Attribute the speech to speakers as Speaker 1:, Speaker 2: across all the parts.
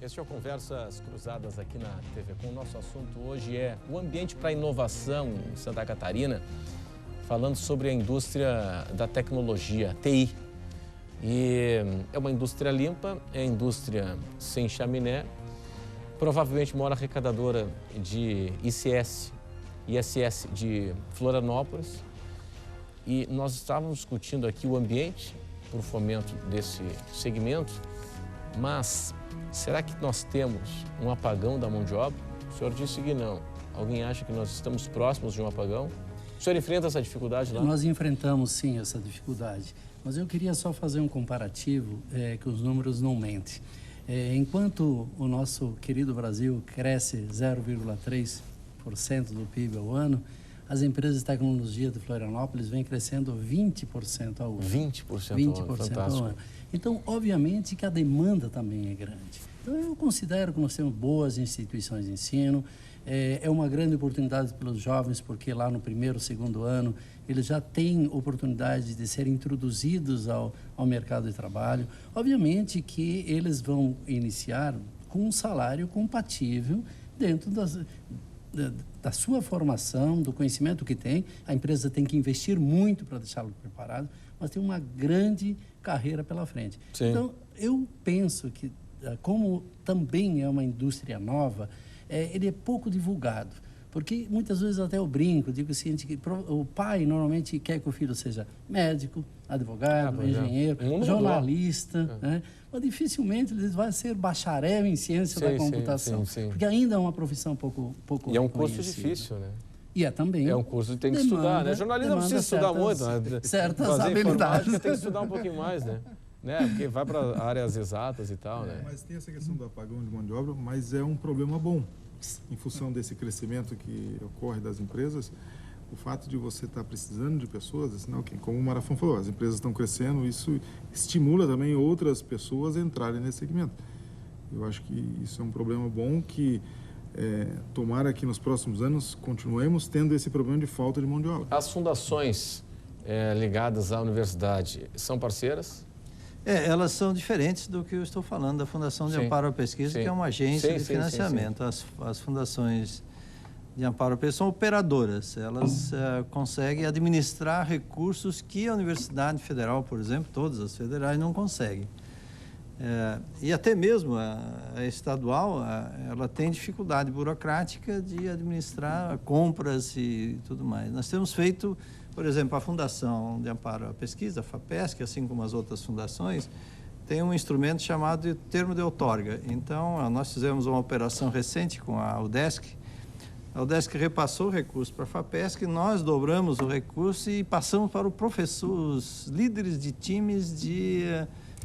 Speaker 1: Este é o Conversas Cruzadas aqui na TV Com. O nosso assunto hoje é o ambiente para inovação em Santa Catarina, falando sobre a indústria da tecnologia, TI. E é uma indústria limpa, é indústria sem chaminé, provavelmente maior arrecadadora de ISS de Florianópolis. E nós estávamos discutindo aqui o ambiente para o fomento desse segmento, mas será que nós temos um apagão da mão de obra? O senhor disse que não. Alguém acha que nós estamos próximos de um apagão? O senhor enfrenta essa dificuldade lá?
Speaker 2: Nós enfrentamos, sim, essa dificuldade. Mas eu queria só fazer um comparativo, que os números não mentem. Enquanto o nosso querido Brasil cresce 0,3% do PIB ao ano, as empresas de tecnologia de Florianópolis vêm crescendo 20% ao ano.
Speaker 1: 20% ao ano.
Speaker 2: Então, obviamente que a demanda também é grande. Então, eu considero que nós temos boas instituições de ensino. É uma grande oportunidade para os jovens, porque lá no primeiro, segundo ano, eles já têm oportunidade de serem introduzidos ao mercado de trabalho. Obviamente que eles vão iniciar com um salário compatível dentro da sua formação, do conhecimento que tem. A empresa tem que investir muito para deixá-lo preparado, mas tem uma grande carreira pela frente.
Speaker 1: Sim.
Speaker 2: Então, eu penso que, como também é uma indústria nova, ele é pouco divulgado, porque muitas vezes até eu brinco, digo o seguinte, que o pai normalmente quer que o filho seja médico, advogado, engenheiro, jornalista, né? Mas dificilmente ele vai ser bacharel em ciência da computação, porque ainda é uma profissão pouco
Speaker 1: E é um curso difícil, né?
Speaker 2: E é também.
Speaker 1: É um curso que tem que estudar, né? Jornalismo não precisa estudar muito, né?
Speaker 2: Certas habilidades.
Speaker 1: Tem que estudar um pouquinho mais, né? Porque vai para áreas exatas e tal, né?
Speaker 3: Mas tem essa questão do apagão de mão de obra, mas é um problema bom. Em função desse crescimento que ocorre das empresas, o fato de você estar precisando de pessoas, assim, como o Marafon falou, as empresas estão crescendo, isso estimula também outras pessoas a entrarem nesse segmento. Eu acho que isso é um problema bom que tomara que nos próximos anos continuemos tendo esse problema de falta de mão de obra.
Speaker 1: As fundações ligadas à universidade são parceiras?
Speaker 4: Elas são diferentes do que eu estou falando da Fundação de Amparo à Pesquisa, que é uma agência de financiamento. As fundações de Amparo à Pesquisa são operadoras. Elas conseguem administrar recursos que a Universidade Federal, por exemplo, todas as federais, não conseguem. E até mesmo a estadual, ela tem dificuldade burocrática de administrar compras e tudo mais. Nós temos feito, por exemplo, a Fundação de Amparo à Pesquisa, a FAPESC, assim como as outras fundações, tem um instrumento chamado de termo de outorga. Então, nós fizemos uma operação recente com a UDESC. A UDESC repassou o recurso para a FAPESC, nós dobramos o recurso e passamos para os líderes de times de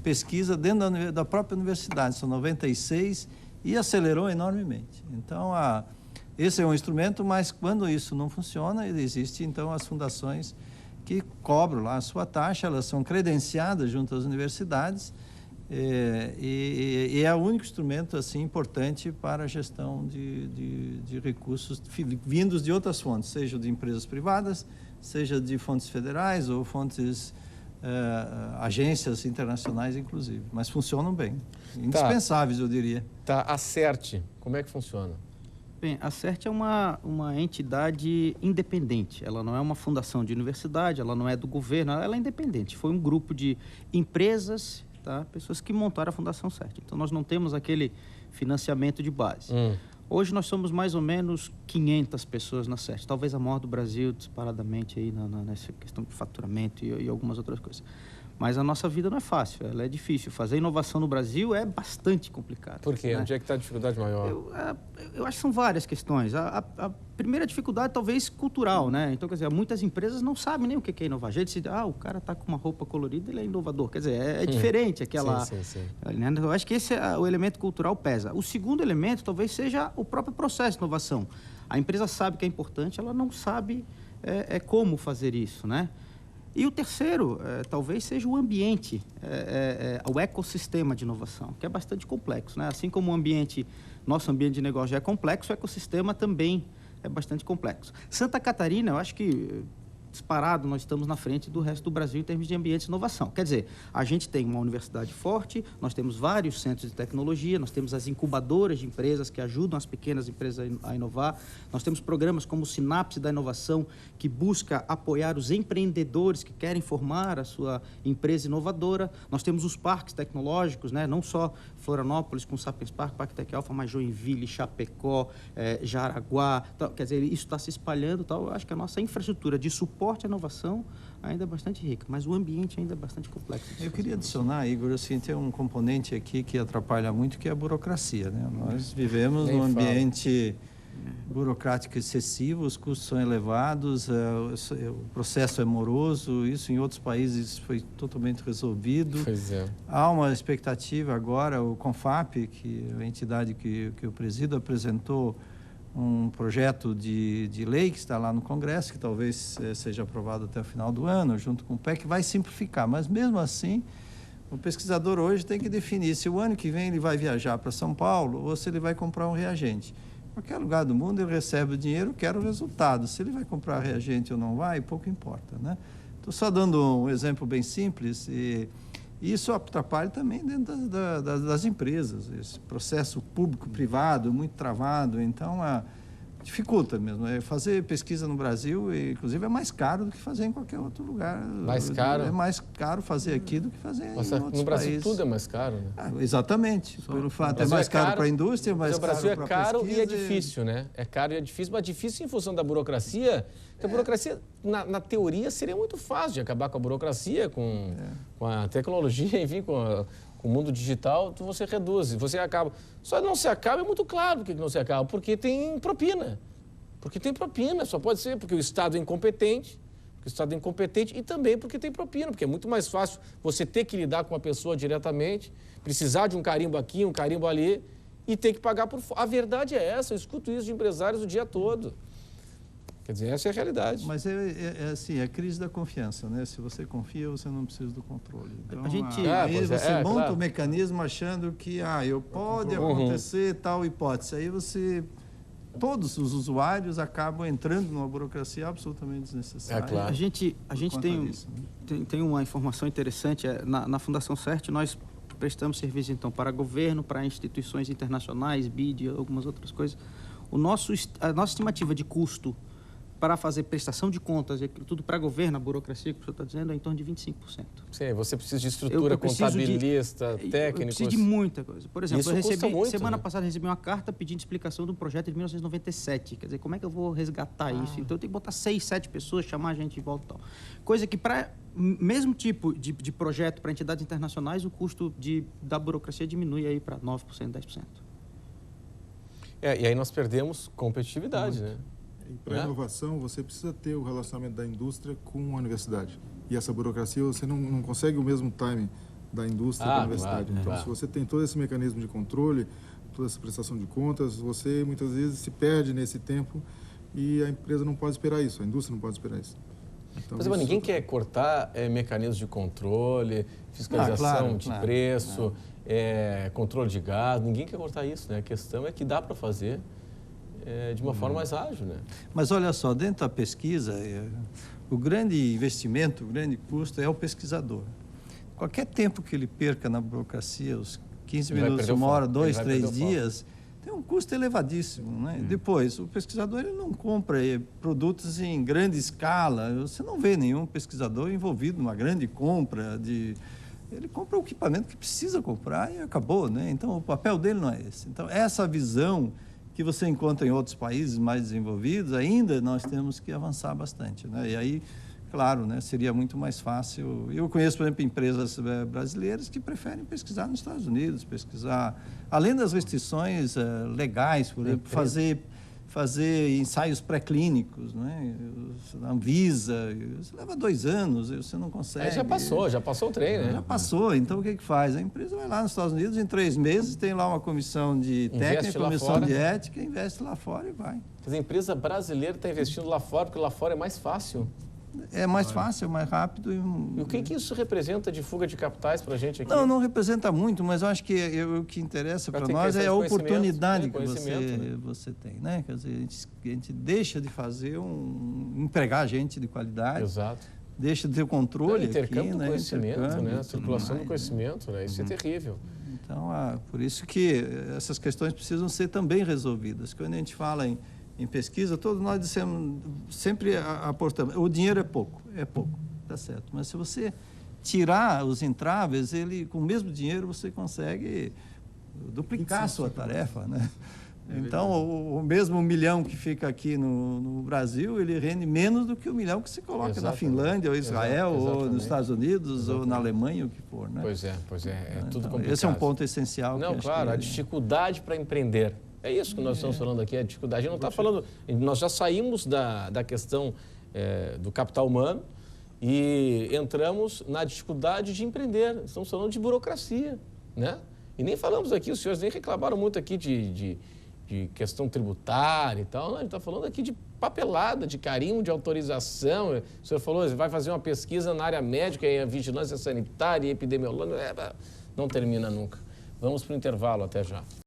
Speaker 4: pesquisa dentro da própria universidade. São 96 e acelerou enormemente. Então, esse é um instrumento, mas quando isso não funciona, existem então as fundações que cobram lá a sua taxa, elas são credenciadas junto às universidades e é o único instrumento assim importante para a gestão de recursos vindos de outras fontes, seja de empresas privadas, seja de fontes federais ou fontes agências internacionais inclusive, mas funcionam bem, indispensáveis eu diria.
Speaker 1: A CERT, como é que funciona?
Speaker 5: Bem, a CERT é uma entidade independente, ela não é uma fundação de universidade, ela não é do governo, ela é independente. Foi um grupo de empresas, pessoas que montaram a Fundação CERT. Então, nós não temos aquele financiamento de base. Hoje, nós somos mais ou menos 500 pessoas na CERT, talvez a maior do Brasil, disparadamente, aí nessa questão de faturamento e algumas outras coisas. Mas a nossa vida não é fácil, ela é difícil. Fazer inovação no Brasil é bastante complicado.
Speaker 1: Por quê?
Speaker 5: Né?
Speaker 1: Onde é que está a dificuldade maior?
Speaker 5: Eu acho que são várias questões. A primeira dificuldade, talvez, cultural, né? Então, quer dizer, muitas empresas não sabem nem o que é inovar. A gente diz, o cara está com uma roupa colorida, ele é inovador. Quer dizer, é diferente aquela... Sim. Né? Eu acho que esse o elemento cultural pesa. O segundo elemento, talvez, seja o próprio processo de inovação. A empresa sabe que é importante, ela não sabe como fazer isso, né? E o terceiro, talvez seja o ambiente, o ecossistema de inovação, que é bastante complexo, né? Assim como nosso ambiente de negócio já é complexo, o ecossistema também é bastante complexo. Santa Catarina, eu acho que disparado, nós estamos na frente do resto do Brasil em termos de ambientes de inovação. Quer dizer, a gente tem uma universidade forte, nós temos vários centros de tecnologia, nós temos as incubadoras de empresas que ajudam as pequenas empresas a inovar, nós temos programas como o Sinapse da Inovação, que busca apoiar os empreendedores que querem formar a sua empresa inovadora, nós temos os parques tecnológicos, né? Não só Florianópolis com o Sapiens Park, Parque Tec Alpha, mas Joinville, Chapecó, Jaraguá, tal. Quer dizer, isso está se espalhando, tal. Eu acho que a nossa infraestrutura de suporte à inovação ainda é bastante rica, mas o ambiente ainda é bastante complexo.
Speaker 4: Eu queria adicionar, Igor, assim, tem um componente aqui que atrapalha muito, que é a burocracia, né? Nós vivemos num ambiente burocrático excessivo, os custos são elevados, o processo é moroso, isso em outros países foi totalmente resolvido.
Speaker 1: Pois é.
Speaker 4: Há uma expectativa agora, o CONFAP, que é a entidade que eu presido, apresentou um projeto de lei que está lá no Congresso, que talvez seja aprovado até o final do ano, junto com o PEC, que vai simplificar, mas mesmo assim, o pesquisador hoje tem que definir se o ano que vem ele vai viajar para São Paulo ou se ele vai comprar um reagente. Em qualquer lugar do mundo ele recebe o dinheiro, quer o resultado. Se ele vai comprar reagente ou não vai, pouco importa, né? Estou só dando um exemplo bem simples e isso atrapalha também dentro das empresas. Esse processo público-privado muito travado, então dificulta mesmo. Fazer pesquisa no Brasil, inclusive, é mais caro do que fazer em qualquer outro lugar.
Speaker 1: Mais caro?
Speaker 4: É mais caro fazer aqui do que fazer em outros países.
Speaker 1: No Brasil tudo é mais caro, né?
Speaker 4: Exatamente. Pelo fato, é mais caro para a indústria, mais caro para a pesquisa.
Speaker 1: O Brasil é caro e é difícil, né? É caro e é difícil, mas difícil em função da burocracia. Porque a burocracia, na teoria, seria muito fácil de acabar com a burocracia, com a tecnologia, enfim, com o mundo digital, você reduz, você acaba. Só não se acaba, é muito claro por que não se acaba, porque tem propina. Porque tem propina, só pode ser porque o Estado é incompetente, e também porque tem propina, porque é muito mais fácil você ter que lidar com uma pessoa diretamente, precisar de um carimbo aqui, um carimbo ali, e ter que pagar por fora. A verdade é essa, eu escuto isso de empresários o dia todo. Quer dizer, essa é a realidade.
Speaker 4: Mas é assim, é a crise da confiança, né? Se você confia, você não precisa do controle. Então, você monta o mecanismo achando que pode acontecer tal hipótese. Aí todos os usuários acabam entrando numa burocracia absolutamente desnecessária.
Speaker 1: É claro.
Speaker 5: A gente tem uma informação interessante. Na Fundação CERT, nós prestamos serviço, então, para governo, para instituições internacionais, BID, algumas outras coisas. A nossa estimativa de custo para fazer prestação de contas, tudo para governo, a burocracia que o senhor está dizendo, é em torno de 25%.
Speaker 1: Sim, você precisa de estrutura, contabilista, técnicos.
Speaker 5: Eu preciso de muita coisa. Por exemplo, semana passada recebi uma carta pedindo explicação de um projeto de 1997. Quer dizer, como é que eu vou resgatar isso? Então, eu tenho que botar 6, 7 pessoas, chamar a gente de volta e tal. Coisa que, para mesmo tipo de projeto para entidades internacionais, o custo da burocracia diminui aí para 9%, 10%.
Speaker 1: E aí nós perdemos competitividade, né?
Speaker 3: E para a inovação, você precisa ter o relacionamento da indústria com a universidade. E essa burocracia, você não consegue o mesmo timing da indústria com a universidade. Então, se você tem todo esse mecanismo de controle, toda essa prestação de contas, você muitas vezes se perde nesse tempo e a empresa não pode esperar isso, a indústria não pode esperar isso. Então,
Speaker 1: mas ninguém quer cortar mecanismos de controle, fiscalização de preço, controle de gás, ninguém quer cortar isso, né? A questão é que dá para fazer de uma forma mais ágil, né?
Speaker 4: Mas olha só, dentro da pesquisa, o grande investimento, o grande custo é o pesquisador. Qualquer tempo que ele perca na burocracia, os 15 minutos, 1 hora, 2, 3 dias, tem um custo elevadíssimo, né? Depois, o pesquisador ele não compra produtos em grande escala, você não vê nenhum pesquisador envolvido numa grande compra ele compra o equipamento que precisa comprar e acabou, né? Então, o papel dele não é esse. Então, essa visão que você encontra em outros países mais desenvolvidos, ainda nós temos que avançar bastante, né? E aí, claro, né, seria muito mais fácil. Eu conheço, por exemplo, empresas brasileiras que preferem pesquisar nos Estados Unidos, além das restrições legais, por exemplo, fazer ensaios pré-clínicos, né? A Anvisa, isso leva 2 anos, você não consegue.
Speaker 1: Já passou o trem, né?
Speaker 4: Já passou, então o que faz? A empresa vai lá nos Estados Unidos, em 3 meses, tem lá uma comissão de técnica, comissão de ética, investe lá fora e vai.
Speaker 1: Mas a empresa brasileira está investindo lá fora, porque lá fora é mais fácil.
Speaker 4: É mais fácil, é mais rápido.
Speaker 1: E o que isso representa de fuga de capitais para a gente aqui?
Speaker 4: Não representa muito, mas eu acho que o que interessa para nós é a oportunidade que você tem, né? Quer dizer, a gente deixa de fazer empregar gente de qualidade.
Speaker 1: Exato.
Speaker 4: Deixa de ter o controle
Speaker 1: intercâmbio
Speaker 4: aqui,
Speaker 1: do conhecimento, né? A circulação
Speaker 4: mais,
Speaker 1: do conhecimento, né? Isso é terrível.
Speaker 4: Então, por isso que essas questões precisam ser também resolvidas. Quando a gente fala em pesquisa, todos nós dissemos, sempre aportamos, o dinheiro é pouco, tá certo. Mas se você tirar os entraves, com o mesmo dinheiro você consegue duplicar a sua tarefa, né? Então, o mesmo 1 milhão que fica aqui no Brasil, ele rende menos do que o 1 milhão que se coloca na Finlândia, ou Israel, ou nos Estados Unidos, ou na Alemanha, o que for, né?
Speaker 1: Pois é, tudo
Speaker 4: então,
Speaker 1: complicado.
Speaker 4: Esse é um ponto essencial.
Speaker 1: Não, claro, a dificuldade para empreender. É isso que nós estamos falando aqui, a dificuldade. A gente não está falando... Nós já saímos da questão do capital humano e entramos na dificuldade de empreender. Estamos falando de burocracia, né? E nem falamos aqui, os senhores nem reclamaram muito aqui de questão tributária e tal. Não, a gente está falando aqui de papelada, de carimbo, de autorização. O senhor falou, vai fazer uma pesquisa na área médica, em vigilância sanitária e epidemiológica. Não termina nunca. Vamos para o intervalo, até já.